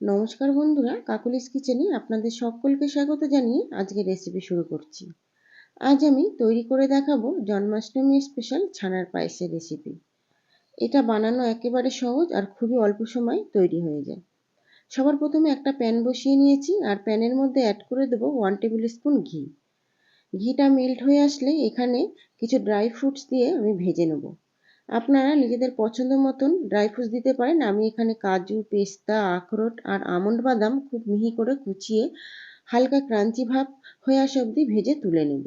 নমস্কার বন্ধুরা, কাকুলিস কিচেনে আপনাদের সকলকে স্বাগত জানিয়ে আজকের রেসিপি শুরু করছি। আজ আমি তৈরি করে দেখাবো জন্মাষ্টমী স্পেশাল ছানার পায়েসের রেসিপি। এটা বানানো একেবারে সহজ আর খুবই অল্প সময় তৈরি হয়ে যায়। সবার প্রথমে একটা প্যান বসিয়ে নিয়েছি আর প্যানের মধ্যে অ্যাড করে দেবো 1 টেবিল স্পুন ঘি। ঘিটা মেল্ট হয়ে আসলে এখানে কিছু ড্রাই ফ্রুটস দিয়ে আমি ভেজে নেব। আপনারা নিজেদের পছন্দ মতন ড্রাই ফ্রুটস দিতে পারেন। আমি এখানে কাজু, পেস্তা, আখরোট আর আমন্ড বাদাম খুব মিহি করে কুচিয়ে হালকা ক্রাঞ্চি ভাব হয়ে আসা অবধি ভেজে তুলে নেব।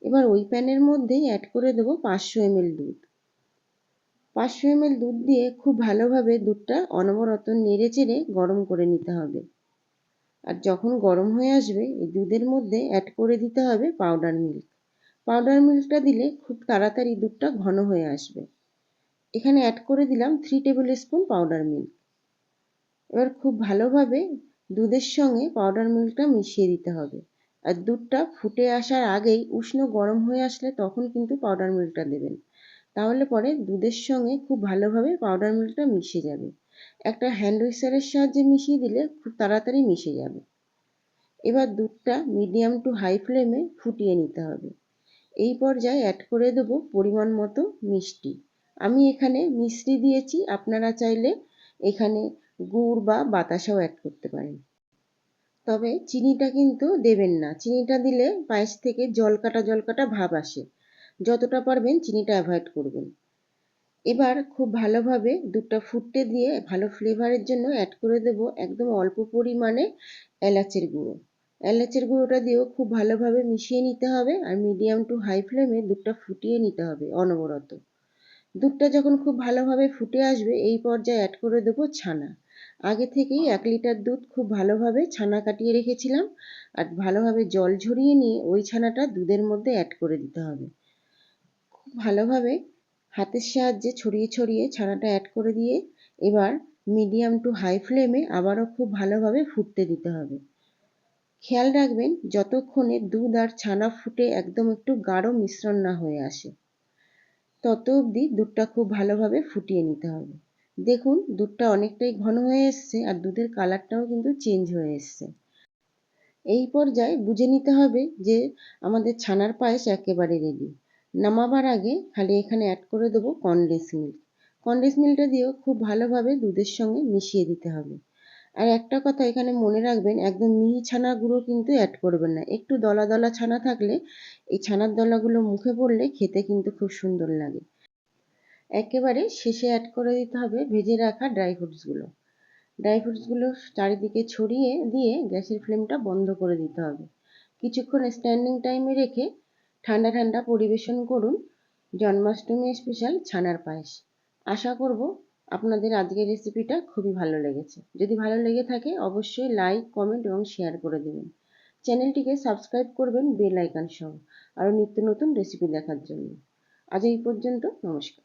এবার ওই প্যানের মধ্যেই অ্যাড করে দেবো 500 ml দুধ। 500 ml দুধ দিয়ে খুব ভালোভাবে দুধটা অনবরত নেড়ে চেড়ে গরম করে নিতে হবে। আর যখন গরম হয়ে আসবে এই দুধের মধ্যে অ্যাড করে দিতে হবে পাউডার মিল্ক। পাউডার মিল্কটা দিলে খুব তাড়াতাড়ি দুধটা ঘন হয়ে আসবে। এখানে অ্যাড করে দিলাম 3 টেবিল স্পুন পাউডার মিল্ক। এবার খুব ভালোভাবে দুধের সঙ্গে পাউডার মিল্কটা মিশিয়ে দিতে হবে। আর দুধটা ফুটে আসার আগেই উষ্ণ গরম হয়ে আসলে তখন কিন্তু পাউডার মিল্কটা দেবেন। তাহলে পরে দুধের সঙ্গে খুব ভালোভাবে পাউডার মিল্কটা মিশে যাবে। একটা হ্যান্ড হুইসারের সাহায্যে মিশিয়ে দিলে খুব তাড়াতাড়ি মিশে যাবে। এবার দুধটা মিডিয়াম টু হাই ফ্লেমে ফুটিয়ে নিতে হবে। এই পর্যায়ে অ্যাড করে দেবো পরিমাণ মতো মিষ্টি। আমি এখানে মিষ্টি দিয়েছি, আপনারা চাইলে এখানে গুড় বা বাতাসাও অ্যাড করতে পারেন। তবে চিনিটা কিন্তু দেবেন না, চিনিটা দিলে পায়েস থেকে জলকাটা ভাব আসে। যতটা পারবেন চিনিটা অ্যাভয়েড করবেন। এবার খুব ভালোভাবে দুধটা ফুটতে দিয়ে ভালো ফ্লেভারের জন্য অ্যাড করে দেবো একদম অল্প পরিমাণে এলাচের গুঁড়ো। এলাচের গুঁড়োটা দিয়েও খুব ভালোভাবে মিশিয়ে নিতে হবে আর মিডিয়াম টু হাই ফ্লেমে দুধটা ফুটিয়ে নিতে হবে অনবরত। দুধটা যখন খুব ভালোভাবে ফুটে আসবে এই পর্যায়ে অ্যাড করে দেবো ছানা। আগে থেকেই 1 লিটার দুধ খুব ভালোভাবে ছানা কাটিয়ে রেখেছিলাম আর ভালোভাবে জল ঝরিয়ে নিয়ে ওই ছানাটা দুধের মধ্যে অ্যাড করে দিতে হবে। খুব ভালোভাবে হাতের সাহায্যে ছড়িয়ে ছড়িয়ে ছানাটা অ্যাড করে দিয়ে এবার মিডিয়াম টু হাই ফ্লেমে আবারও খুব ভালোভাবে ফুটতে দিতে হবে। খেয়াল রাখবেন যতক্ষণে দুধ আর ছানা ফুটে একদম একটু গাঢ় মিশ্রণ না হয়ে আসে তত অবধি দুধটা খুব ভালোভাবে ফুটিয়ে নিতে হবে। দেখুন দুধটা অনেকটাই ঘন হয়ে এসছে আর দুধের কালারটাও কিন্তু চেঞ্জ হয়ে এসছে। এই পর্যায়ে বুঝে নিতে হবে যে আমাদের ছানার পায়েস একেবারে রেডি। নামাবার আগে খালি এখানে অ্যাড করে দেবো কনডেন্স মিল্ক। কনডেন্স মিল্কটা দিয়েও খুব ভালোভাবে দুধের সঙ্গে মিশিয়ে দিতে হবে। আর একটা কথা এখানে মনে রাখবেন একদম মিহি ছানা গুঁড়ো কিন্তু অ্যাড করবেন না। একটু দলা দলা ছানা থাকলে এই ছানার দলাগুলো মুখে পড়লে খেতে কিন্তু খুব সুন্দর লাগে। একেবারে শেষে অ্যাড করে দিতে হবে ভেজে রাখা ড্রাই ফ্রুটসগুলো। ড্রাই ফ্রুটসগুলো চারিদিকে ছড়িয়ে দিয়ে গ্যাসের ফ্লেমটা বন্ধ করে দিতে হবে। কিছুক্ষণ স্ট্যান্ডিং টাইমে রেখে ঠান্ডা ঠান্ডা পরিবেশন করুন জন্মাষ্টমী স্পেশাল ছানার পায়েস। আশা করব আপনাদের আজকের রেসিপিটা খুবই ভালো লেগেছে। যদি ভালো লেগে থাকে অবশ্যই লাইক, কমেন্ট এবং শেয়ার করে দেবেন। চ্যানেলটিকে সাবস্ক্রাইব করবেন বেল আইকন সহ আরও নিত্য নতুন রেসিপি দেখার জন্য। আজ এই পর্যন্ত, নমস্কার।